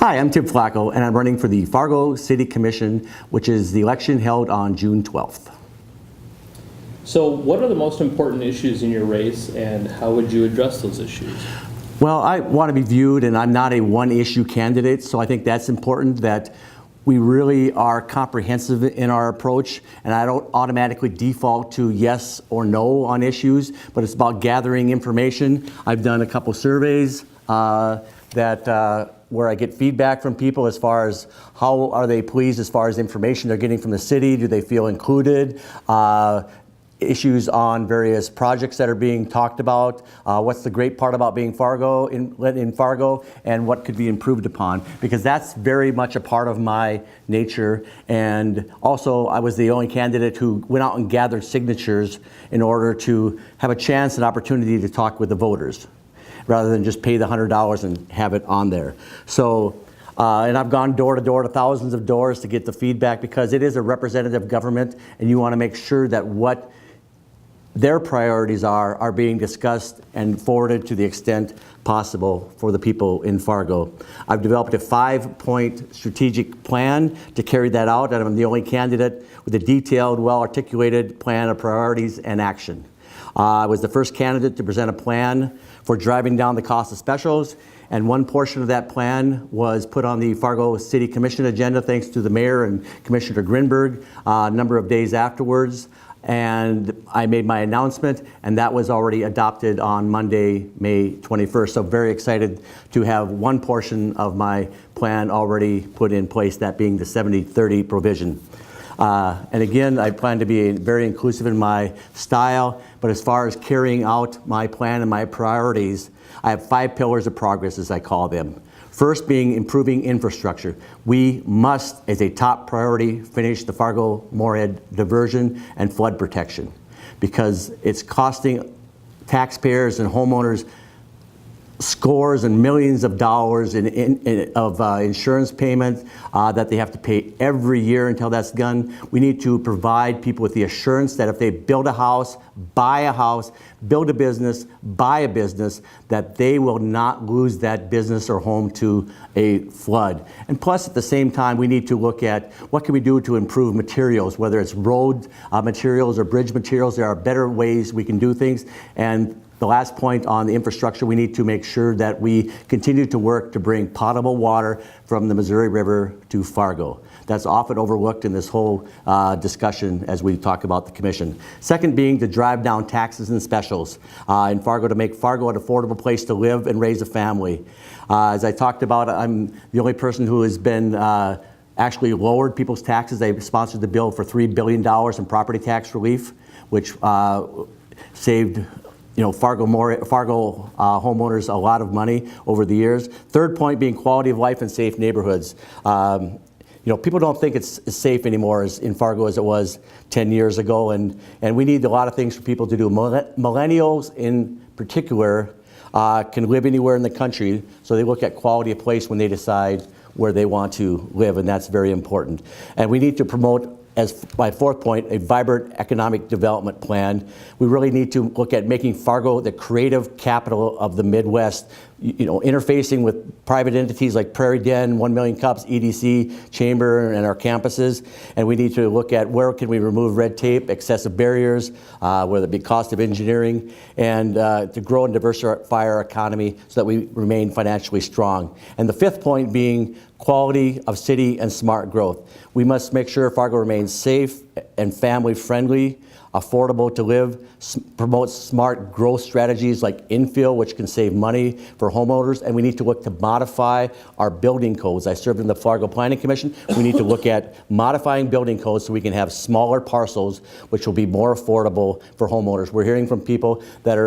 Hi, I'm Tim Flakoll, and I'm running for the Fargo City Commission, which is the election held on June 12th. So what are the most important issues in your race, and how would you address those issues? Well, I want to be viewed, and I'm not a one-issue candidate, so I think that's important that we really are comprehensive in our approach, and I don't automatically default to yes or no on issues, but it's about gathering information. I've done a couple surveys where I get feedback from people as far as how are they pleased as far as information they're getting from the city, do they feel included, issues on various projects that are being talked about, what's the great part about being Fargo in Fargo, and what could be improved upon, because that's very much a part of my nature. And also, I was the only candidate who went out and gathered signatures in order to have a chance and opportunity to talk with the voters, rather than just pay the $100 and have it on there. So, and I've gone door to door to thousands of doors to get the feedback, because it is a representative government, and you want to make sure that what their priorities are being discussed and forwarded to the extent possible for the people in Fargo. I've developed a 5-point strategic plan to carry that out, and I'm the only candidate with a detailed, well-articulated plan of priorities and action. I was the first candidate to present a plan for driving down the cost of specials, and one portion of that plan was put on the Fargo City Commission agenda thanks to the mayor and Commissioner Grinberg a number of days afterwards. And I made my announcement, and that was already adopted on Monday, May 21st. So very excited to have one portion of my plan already put in place, that being the 70-30 provision. And again, I plan to be very inclusive in my style, but as far as carrying out my plan and my priorities, I have 5 pillars of progress, as I call them. First being improving infrastructure. We must, as a top priority, finish the Fargo-Moorhead diversion and flood protection, because it's costing taxpayers and homeowners scores and millions of dollars of insurance payments that they have to pay every year until that's done. We need to provide people with the assurance that if they build a house, buy a house, build a business, buy a business, that they will not lose that business or home to a flood. And plus, at the same time, we need to look at what can we do to improve materials, whether it's road materials or bridge materials. There are better ways we can do things. And the last point on the infrastructure, we need to make sure that we continue to work to bring potable water from the Missouri River to Fargo. That's often overlooked in this whole discussion as we talk about the commission. Second being to drive down taxes and specials in Fargo to make Fargo an affordable place to live and raise a family. As I talked about, I'm the only person who has been actually lowered people's taxes. They've sponsored the bill for $3 billion in property tax relief, which saved Fargo homeowners a lot of money over the years. Third point being quality of life and safe neighborhoods. People don't think it's safe anymore in Fargo as it was 10 years ago, and we need a lot of things for people to do. Millennials in particular can live anywhere in the country, so they look at quality of place when they decide where they want to live, and that's very important. And we need to promote, as my fourth point, a vibrant economic development plan. We really need to look at making Fargo the creative capital of the Midwest, interfacing with private entities like Prairie Den, 1 Million Cups, EDC, Chamber, and our campuses. And we need to look at where can we remove red tape, excessive barriers, whether it be cost of engineering, and to grow and diversify our economy so that we remain financially strong. And the fifth point being quality of city and smart growth. We must make sure Fargo remains safe and family friendly, affordable to live, promote smart growth strategies like infill, which can save money for homeowners, and we need to look to modify our building codes. I served in the Fargo Planning Commission. We need to look at modifying building codes so we can have smaller parcels, which will be more affordable for homeowners. We're hearing from people that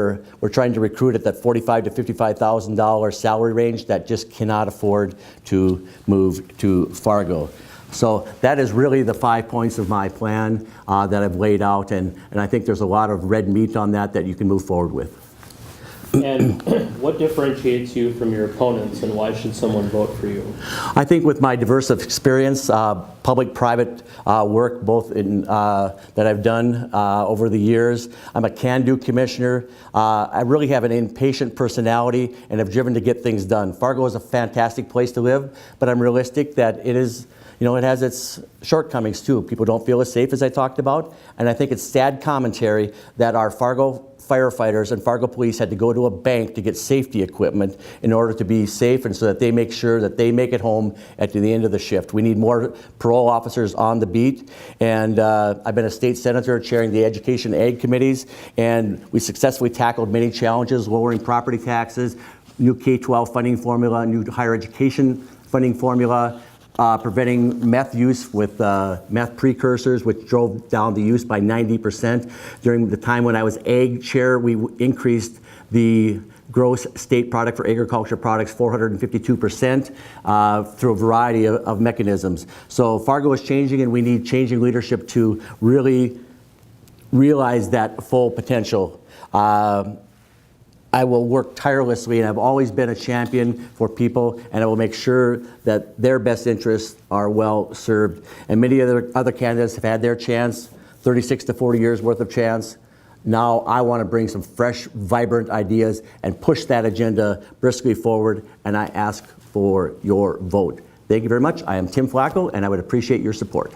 we're trying to recruit at that $45,000 to $55,000 salary range that just cannot afford to move to Fargo. So that is really the 5 points of my plan that I've laid out, and I think there's a lot of red meat on that you can move forward with. And what differentiates you from your opponents, and why should someone vote for you? I think with my diverse of experience, public-private work, both in, that I've done over the years, I'm a can-do commissioner. I really have an impatient personality and have driven to get things done. Fargo is a fantastic place to live, but I'm realistic that it is, you know, it has its shortcomings too. People don't feel as safe as I talked about, and I think it's sad commentary that our Fargo firefighters and Fargo police had to go to a bank to get safety equipment in order to be safe, and so that they make sure that they make it home at the end of the shift. We need more parole officers on the beat, and I've been a state senator chairing the Education Ag committees, and we successfully tackled many challenges, lowering property taxes, new K-12 funding formula, new higher education funding formula, preventing meth use with meth precursors, which drove down the use by 90%. During the time when I was Ag Chair, we increased the gross state product for agriculture products 452% through a variety of mechanisms. So Fargo is changing, and we need changing leadership to really realize that full potential. I will work tirelessly, and I've always been a champion for people, and I will make sure that their best interests are well served. And many other candidates have had their chance, 36 to 40 years worth of chance. Now I want to bring some fresh, vibrant ideas and push that agenda briskly forward, and I ask for your vote. Thank you very much. I am Tim Flakoll, and I would appreciate your support.